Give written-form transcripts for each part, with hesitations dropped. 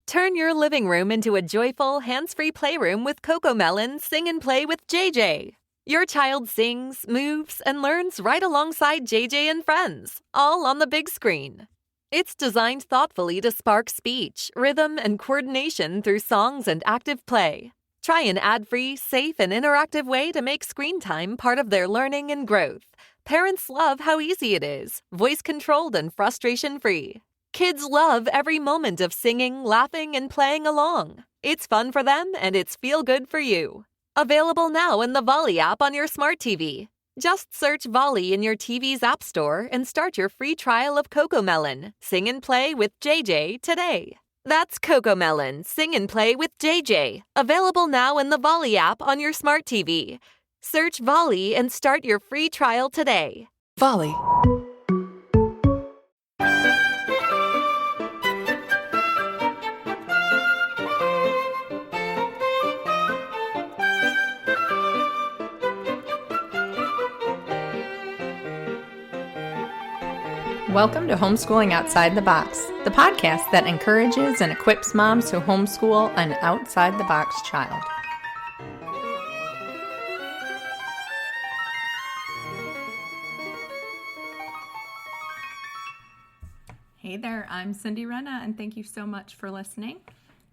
Turn your living room into a joyful, hands-free playroom with CoComelon Sing and Play with JJ. Your child sings, moves, and learns right alongside JJ and friends, all on the big screen. It's designed thoughtfully to spark speech, rhythm, and coordination through songs and active play. Try an ad-free, safe, and interactive way to make screen time part of their learning and growth. Parents love how easy it is, voice-controlled and frustration-free. Kids love every moment of singing, laughing, and playing along. It's fun for them, and it's feel-good for you. Available now in the Volley app on your smart TV. Just search Volley in your TV's app store and start your free trial of CoComelon Sing and Play with JJ today. That's CoComelon Sing and Play with JJ. Available now in the Volley app on your smart TV. Search Volley and start your free trial today. Volley. Welcome to Homeschooling Outside the Box, the podcast that encourages and equips moms to homeschool an outside-the-box child. Hey there, I'm Cindy Renna, and thank you so much for listening.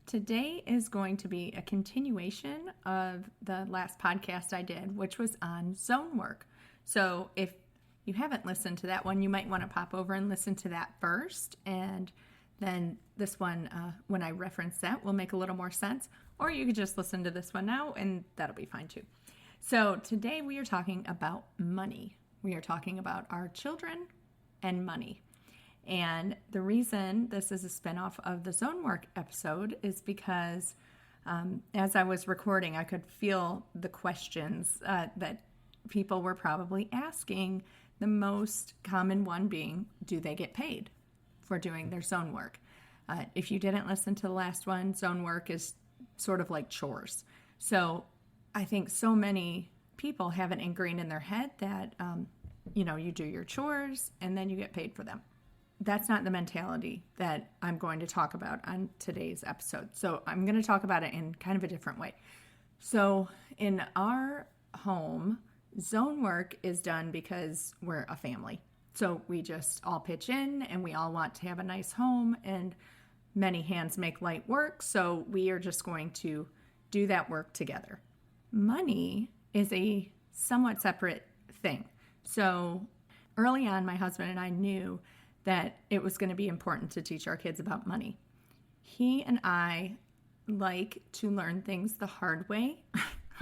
Today is going to be a continuation of the last podcast I did, which was on zone work. So if you haven't listened to that one, you might want to pop over and listen to that first, and then this one, when I reference that, will make a little more sense, or you could just listen to this one now, and that'll be fine too. So today we are talking about money. We are talking about our children and money. And the reason this is a spinoff of the zone work episode is because as I was recording, I could feel the questions that people were probably asking. The most common one being, do they get paid for doing their zone work? If you didn't listen to the last one, zone work is sort of like chores. So I think so many people have it ingrained in their head that, you do your chores and then you get paid for them. That's not the mentality that I'm going to talk about on today's episode. So I'm going to talk about it in kind of a different way. So in our home, zone work is done because we're a family. So we just all pitch in and we all want to have a nice home, and many hands make light work. So we are just going to do that work together. Money is a somewhat separate thing. So early on, my husband and I knew that it was going to be important to teach our kids about money. He and I like to learn things the hard way.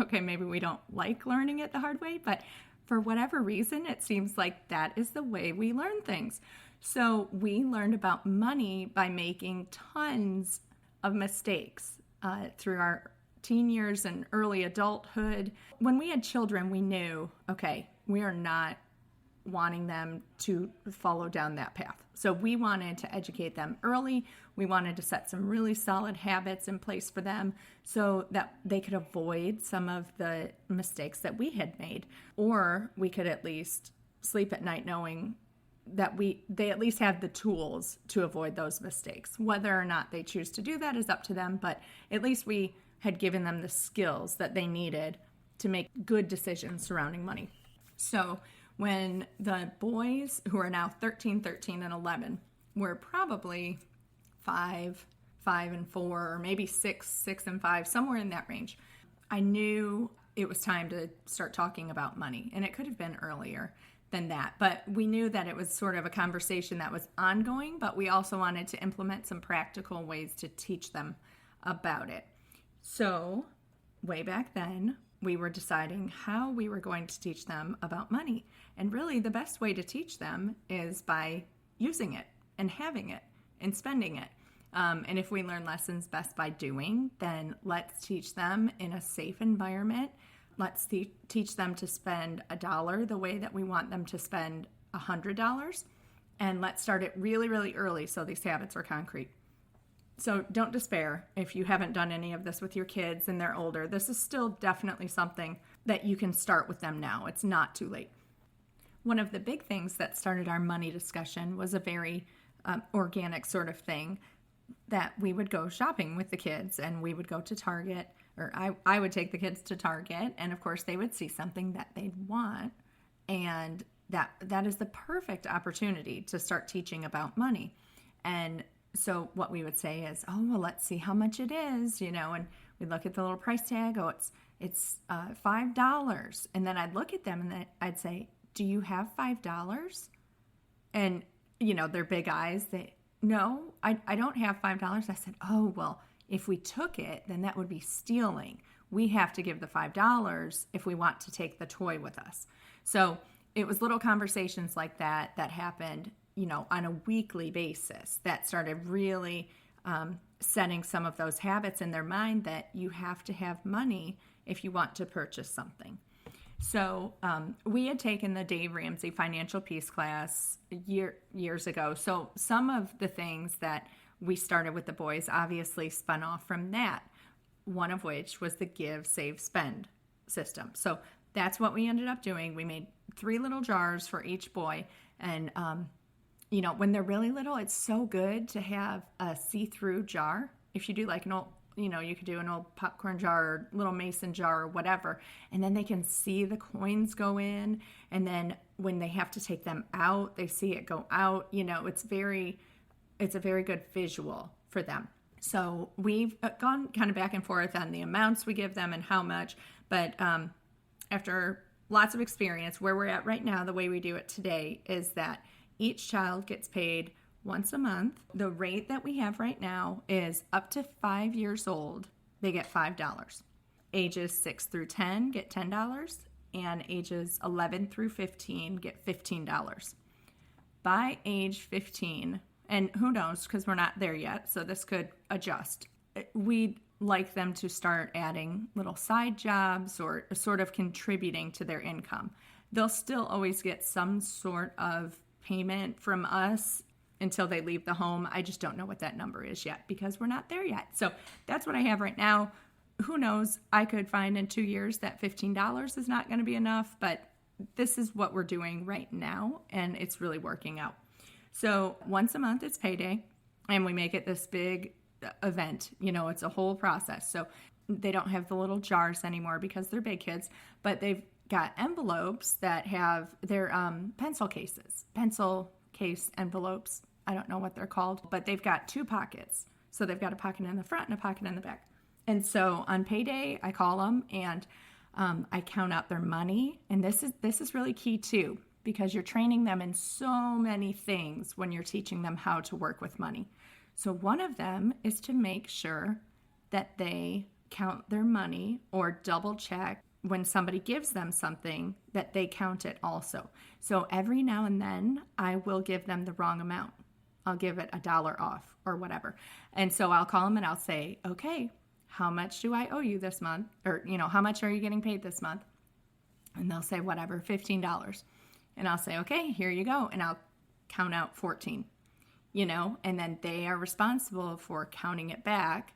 Okay, maybe we don't like learning it the hard way, but for whatever reason, it seems like that is the way we learn things. So we learned about money by making tons of mistakes through our teen years and early adulthood. When we had children, we knew, okay, we are not wanting them to follow down that path. So we wanted to educate them early. We wanted to set some really solid habits in place for them so that they could avoid some of the mistakes that we had made, or we could at least sleep at night knowing that they at least have the tools to avoid those mistakes. Whether or not they choose to do that is up to them, but at least we had given them the skills that they needed to make good decisions surrounding money. So when the boys, who are now 13, and 11, were probably 5 and 4, or maybe 6 and 5, somewhere in that range, I knew it was time to start talking about money. And it could have been earlier than that, but we knew that it was sort of a conversation that was ongoing, but we also wanted to implement some practical ways to teach them about it. So way back then, we were deciding how we were going to teach them about money. And really, the best way to teach them is by using it and having it and spending it. And if we learn lessons best by doing, then let's teach them in a safe environment. Let's teach them to spend $1 the way that we want them to spend $100. And let's start it really, really early so these habits are concrete. So don't despair if you haven't done any of this with your kids and they're older. This is still definitely something that you can start with them now. It's not too late. One of the big things that started our money discussion was a very organic sort of thing that we would go shopping with the kids, and we would go to Target, or I would take the kids to Target, and of course they would see something that they'd want, and that is the perfect opportunity to start teaching about money. And so what we would say is, oh, well, let's see how much it is, and we'd look at the little price tag. Oh, it's $5. And then I'd look at them and then I'd say, do you have $5? And, their big eyes, no, I don't have $5. I said, oh, well, if we took it, then that would be stealing. We have to give the $5 if we want to take the toy with us. So it was little conversations like that happened, on a weekly basis that started really setting some of those habits in their mind that you have to have money if you want to purchase something. So we had taken the Dave Ramsey Financial Peace class years ago. So some of the things that we started with the boys obviously spun off from that, one of which was the give, save, spend system. So that's what we ended up doing. We made 3 little jars for each boy. And, when they're really little, it's so good to have a see-through jar. If you do like an old, you could do an old popcorn jar or little mason jar or whatever, and then they can see the coins go in. And then when they have to take them out, they see it go out. It's a very good visual for them. So we've gone kind of back and forth on the amounts we give them and how much. But after lots of experience, where we're at right now, the way we do it today is that each child gets paid once a month. The rate that we have right now is up to 5 years old, they get $5. Ages 6 through 10 get $10, and ages 11 through 15 get $15. By age 15, and who knows, because we're not there yet, so this could adjust, we'd like them to start adding little side jobs or sort of contributing to their income. They'll still always get some sort of payment from us until they leave the home. I just don't know what that number is yet because we're not there yet. So that's what I have right now. Who knows? I could find in 2 years that $15 is not going to be enough, but this is what we're doing right now, and it's really working out. So once a month it's payday, and we make it this big event. It's a whole process. So they don't have the little jars anymore because they're big kids, but they've got envelopes that have their pencil case envelopes. I don't know what they're called, but they've got 2 pockets. So they've got a pocket in the front and a pocket in the back. And so on payday, I call them and I count out their money. And this is really key too, because you're training them in so many things when you're teaching them how to work with money. So one of them is to make sure that they count their money or double check when somebody gives them something that they count it also. So every now and then I will give them the wrong amount. I'll give it $1 off or whatever. And so I'll call them and I'll say, okay, how much do I owe you this month? Or, how much are you getting paid this month? And they'll say, whatever, $15. And I'll say, okay, here you go. And I'll count out 14, and then they are responsible for counting it back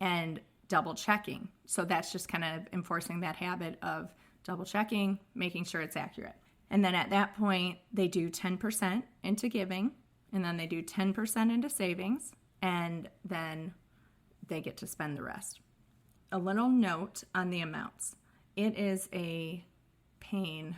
and double checking. So that's just kind of enforcing that habit of double checking, making sure it's accurate. And then at that point, they do 10% into giving, and then they do 10% into savings, and then they get to spend the rest. A little note on the amounts. It is a pain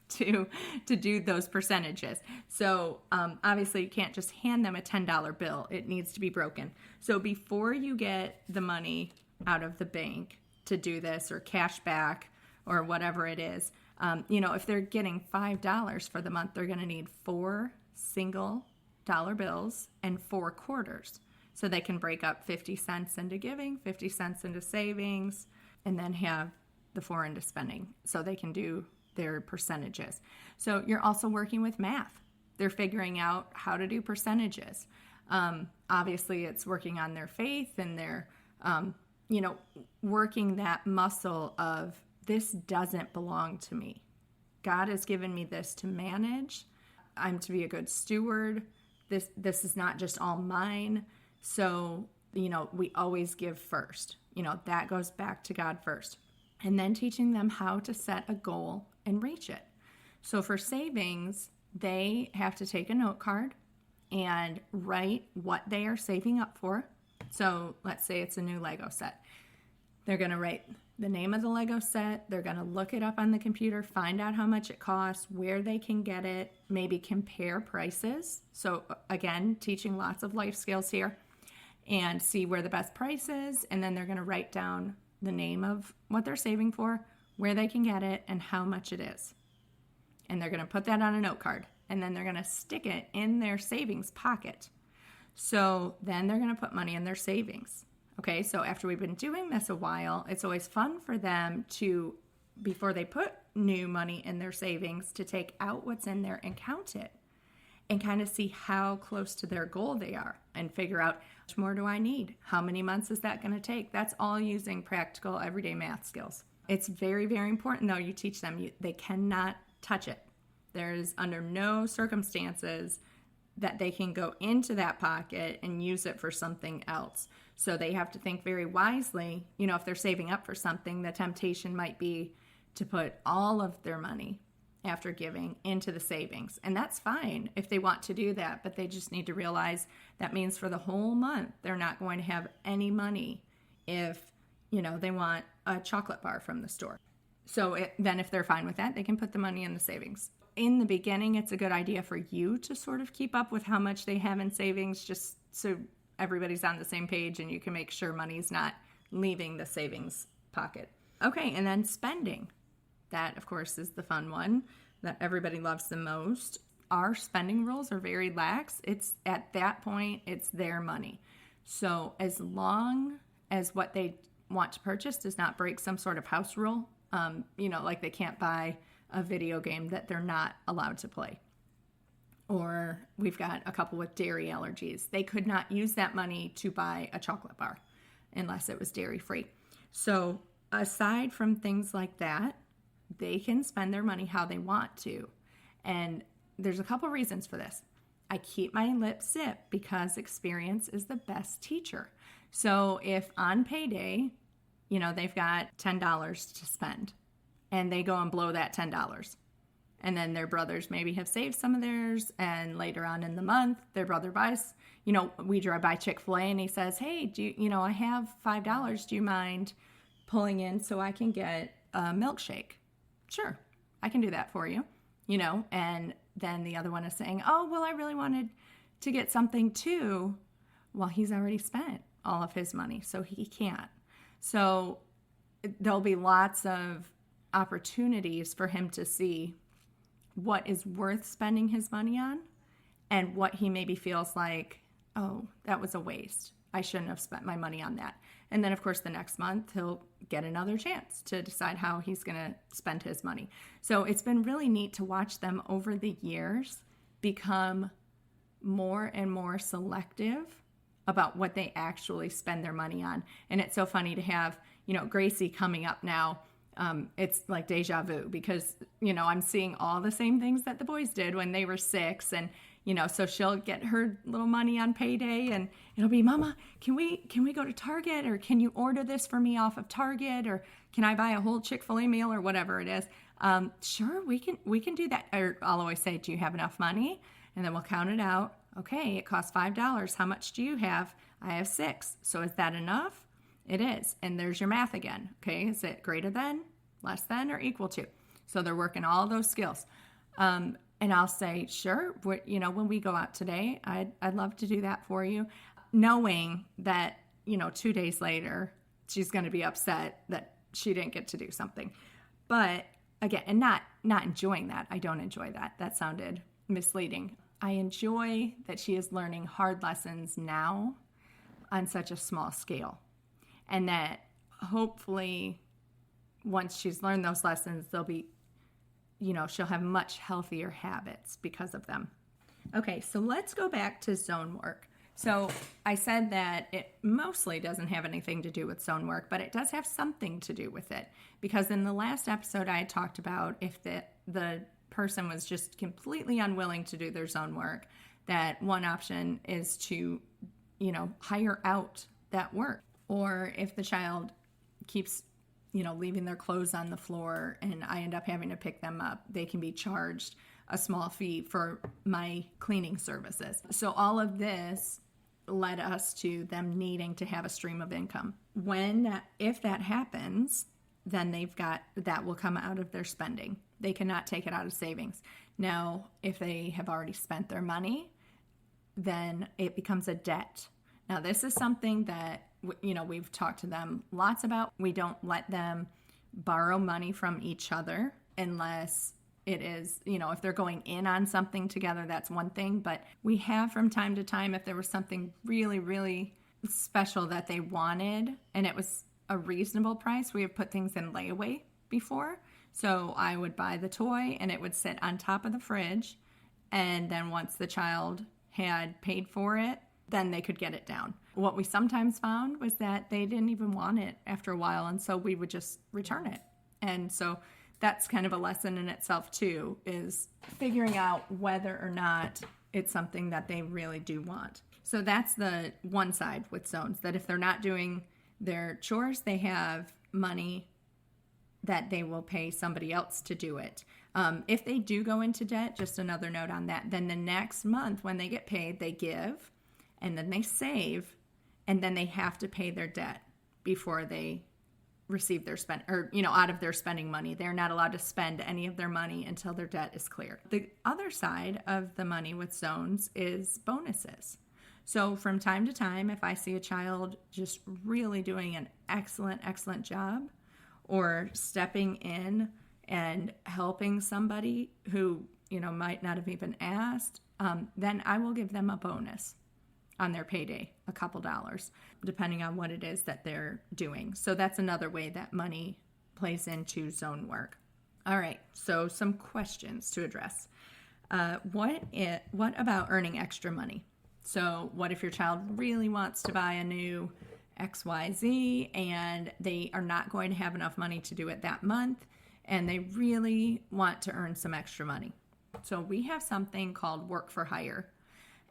to do those percentages. So obviously you can't just hand them a $10 bill. It needs to be broken. So before you get the money out of the bank to do this or cash back or whatever it is, if they're getting $5 for the month, they're going to need 4 single dollar bills and 4 quarters. So they can break up 50 cents into giving, 50 cents into savings, and then have the 4 into spending. So they can do their percentages. So you're also working with math. They're figuring out how to do percentages. Obviously, it's working on their faith and their, working that muscle of this doesn't belong to me. God has given me this to manage. I'm to be a good steward. This is not just all mine. So, we always give first. That goes back to God first. And then teaching them how to set a goal and reach it. So for savings, they have to take a note card and write what they are saving up for So let's say it's a new Lego set. They're going to write the name of the Lego set. They're going to look it up on the computer, find out how much it costs, where they can get it, maybe compare prices. So again, teaching lots of life skills here, and see where the best price is. And then they're going to write down the name of what they're saving for, where they can get it, and how much it is. And they're going to put that on a note card, and then they're going to stick it in their savings pocket. So then they're going to put money in their savings. Okay, so after we've been doing this a while, it's always fun for them to, before they put new money in their savings, to take out what's in there and count it and kind of see how close to their goal they are and figure out, how much more do I need? How many months is that going to take? That's all using practical everyday math skills. It's very, very important, though, you teach them. They cannot touch it. There's under no circumstances that they can go into that pocket and use it for something else. So they have to think very wisely. If they're saving up for something, the temptation might be to put all of their money after giving into the savings. And that's fine if they want to do that, but they just need to realize that means for the whole month, they're not going to have any money if, they want a chocolate bar from the store. So then if they're fine with that, they can put the money in the savings. In the beginning, it's a good idea for you to sort of keep up with how much they have in savings, just so everybody's on the same page and you can make sure money's not leaving the savings pocket. Okay, and then spending. That, of course, is the fun one that everybody loves the most. Our spending rules are very lax. It's at that point, it's their money. So as long as what they want to purchase does not break some sort of house rule, like they can't buy a video game that they're not allowed to play. Or we've got a couple with dairy allergies. They could not use that money to buy a chocolate bar unless it was dairy free. So aside from things like that, they can spend their money how they want to. And there's a couple reasons for this. I keep my lips zipped because experience is the best teacher. So if on payday, they've got $10 to spend, and they go and blow that $10. And then their brothers maybe have saved some of theirs, and later on in the month, their brother buys, we drive by Chick-fil-A and he says, hey, I have $5. Do you mind pulling in so I can get a milkshake? Sure, I can do that for you, and then the other one is saying, oh, well, I really wanted to get something too. Well, he's already spent all of his money, so he can't. So there'll be lots of opportunities for him to see what is worth spending his money on and what he maybe feels like, oh, that was a waste. I shouldn't have spent my money on that. And then, of course, the next month, he'll get another chance to decide how he's going to spend his money. So it's been really neat to watch them over the years become more and more selective about what they actually spend their money on. And it's so funny to have, Gracie coming up now. It's like deja vu because, I'm seeing all the same things that the boys did when they were 6. And, so she'll get her little money on payday and it'll be, Mama, can we go to Target, or can you order this for me off of Target, or can I buy a whole Chick-fil-A meal or whatever it is? Sure, we can do that. Or I'll always say, do you have enough money? And then we'll count it out. Okay, it costs $5. How much do you have? I have 6. So is that enough? It is. And there's your math again. Okay, is it greater than, less than, or equal to? So they're working all those skills. And I'll say, sure, when we go out today, I'd love to do that for you, knowing that, 2 days later, she's going to be upset that she didn't get to do something. But again, and not enjoying that. I don't enjoy that. That sounded misleading. I enjoy that she is learning hard lessons now on such a small scale. And that hopefully once she's learned those lessons, they'll be, she'll have much healthier habits because of them. Okay, so let's go back to zone work. So I said that it mostly doesn't have anything to do with zone work, but it does have something to do with it. Because in the last episode, I had talked about if the person was just completely unwilling to do their zone work, that one option is to, hire out that work. Or if the child keeps, leaving their clothes on the floor and I end up having to pick them up, they can be charged a small fee for my cleaning services. So all of this led us to them needing to have a stream of income. If that happens, then that will come out of their spending. They cannot take it out of savings. Now, if they have already spent their money, then it becomes a debt. Now, this is something that, we've talked to them lots about. We don't let them borrow money from each other unless it is, if they're going in on something together, that's one thing. But we have from time to time, if there was something really, really special that they wanted and it was a reasonable price, we have put things in layaway before. So I would buy the toy and it would sit on top of the fridge. And then once the child had paid for it, then they could get it down. What we sometimes found was that they didn't even want it after a while. And so we would just return it. And so that's kind of a lesson in itself too, is figuring out whether or not it's something that they really do want. So that's the one side with zones, that if they're not doing their chores, they have money that they will pay somebody else to do it. If they do go into debt, just another note on that, then the next month when they get paid, they give, and then they save, and then they have to pay their debt before they receive their out of their spending money. They're not allowed to spend any of their money until their debt is clear. The other side of the money with zones is bonuses. So from time to time, if I see a child just really doing an excellent job, or stepping in and helping somebody who, might not have even asked, then I will give them a bonus on their payday, a couple dollars, depending on what it is that they're doing. So that's another way that money plays into zone work. All right, so some questions to address. What about earning extra money? So what if your child really wants to buy a new XYZ and they are not going to have enough money to do it that month and they really want to earn some extra money? So we have something called work for hire.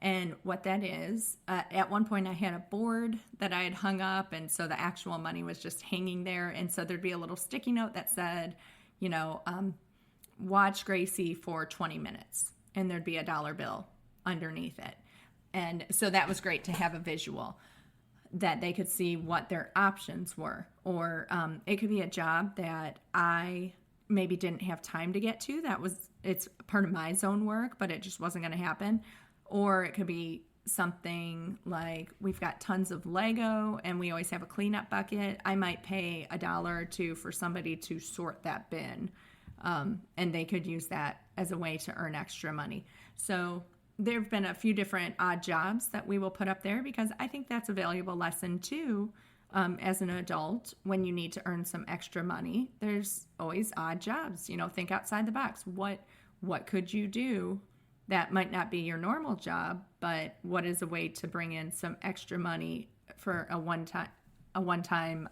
And what that is, at one point I had a board that I had hung up, and so the actual money was just hanging there. And so there'd be a little sticky note that said, watch Gracie for 20 minutes. And there'd be a dollar bill underneath it. And so that was great to have a visual that they could see what their options were. Or it could be a job that I maybe didn't have time to get to. It's part of my zone work, but it just wasn't going to happen. Or it could be something like we've got tons of Lego and we always have a cleanup bucket. I might pay $1 or $2 for somebody to sort that bin. And they could use that as a way to earn extra money. So there have been a few different odd jobs that we will put up there because I think that's a valuable lesson too. As an adult, when you need to earn some extra money, there's always odd jobs. Think outside the box. What could you do that might not be your normal job, but what is a way to bring in some extra money for a one-time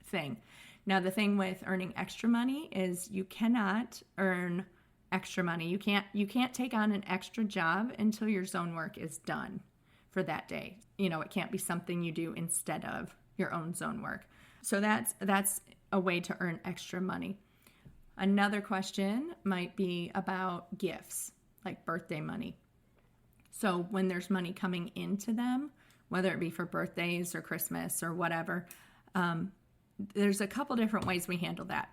thing? Now, the thing with earning extra money is you cannot earn extra money. You can't take on an extra job until your zone work is done for that day. It can't be something you do instead of your own zone work. So that's a way to earn extra money. Another question might be about gifts, like birthday money. So when there's money coming into them, whether it be for birthdays or Christmas or whatever, there's a couple different ways we handle that.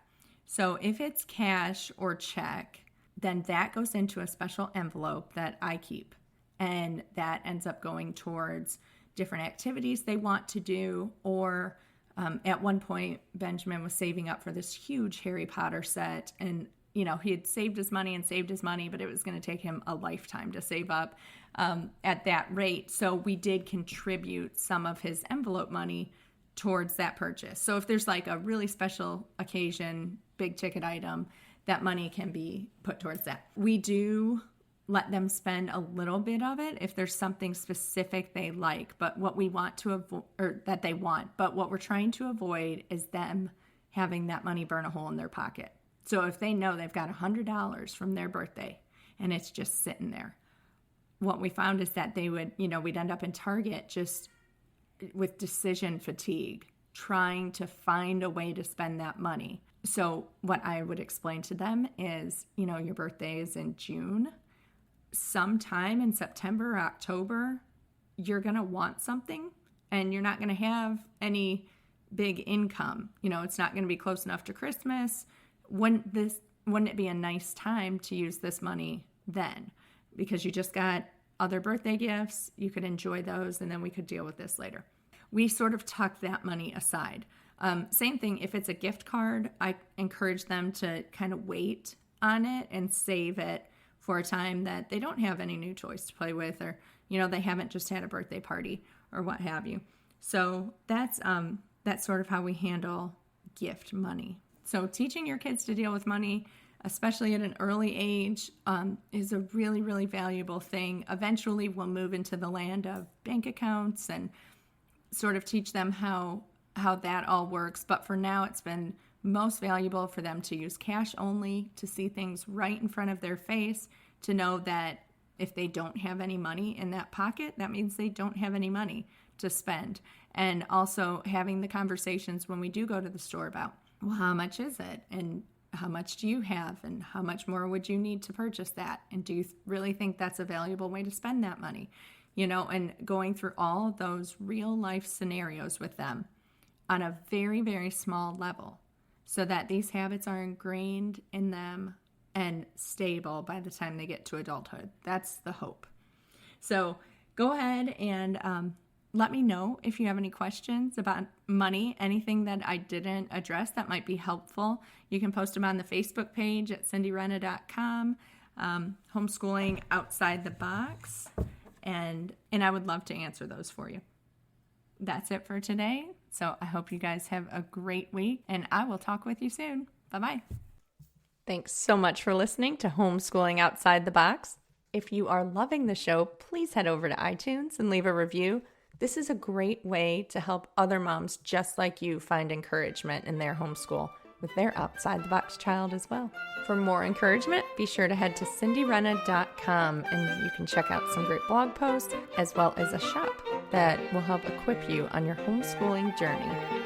So if it's cash or check, then that goes into a special envelope that I keep. And that ends up going towards different activities they want to do. Or at one point, Benjamin was saving up for this huge Harry Potter set. And, he had saved his money, but it was going to take him a lifetime to save up at that rate. So we did contribute some of his envelope money towards that purchase. So if there's like a really special occasion, big ticket item, that money can be put towards that. We do let them spend a little bit of it if there's something specific they like, but what we want to avoid, or that they want, but what we're trying to avoid is them having that money burn a hole in their pocket. So if they know they've got $100 from their birthday and it's just sitting there, what we found is that they would, we'd end up in Target just with decision fatigue, trying to find a way to spend that money. So what I would explain to them is, your birthday is in June. Sometime in September or October, you're going to want something and you're not going to have any big income. It's not going to be close enough to Christmas. Wouldn't it be a nice time to use this money then? Because you just got other birthday gifts, you could enjoy those, and then we could deal with this later. We sort of tuck that money aside. Same thing, if it's a gift card, I encourage them to kind of wait on it and save it for a time that they don't have any new toys to play with, or, they haven't just had a birthday party or what have you. So that's sort of how we handle gift money. So teaching your kids to deal with money, especially at an early age, is a really, really valuable thing. Eventually, we'll move into the land of bank accounts and sort of teach them how that all works. But for now, it's been most valuable for them to use cash only, to see things right in front of their face, to know that if they don't have any money in that pocket, that means they don't have any money to spend. And also having the conversations when we do go to the store about, well, how much is it? And how much do you have? And how much more would you need to purchase that? And do you really think that's a valuable way to spend that money? And going through all of those real life scenarios with them on a very, very small level, so that these habits are ingrained in them and stable by the time they get to adulthood. That's the hope. So go ahead and let me know if you have any questions about money, anything that I didn't address that might be helpful. You can post them on the Facebook page at cindyrenna.com, Homeschooling Outside the Box, and I would love to answer those for you. That's it for today. So I hope you guys have a great week, and I will talk with you soon. Bye-bye. Thanks so much for listening to Homeschooling Outside the Box. If you are loving the show, please head over to iTunes and leave a review. This is a great way to help other moms just like you find encouragement in their homeschool with their outside-the-box child as well. For more encouragement, be sure to head to cindyrenna.com, and you can check out some great blog posts as well as a shop that will help equip you on your homeschooling journey.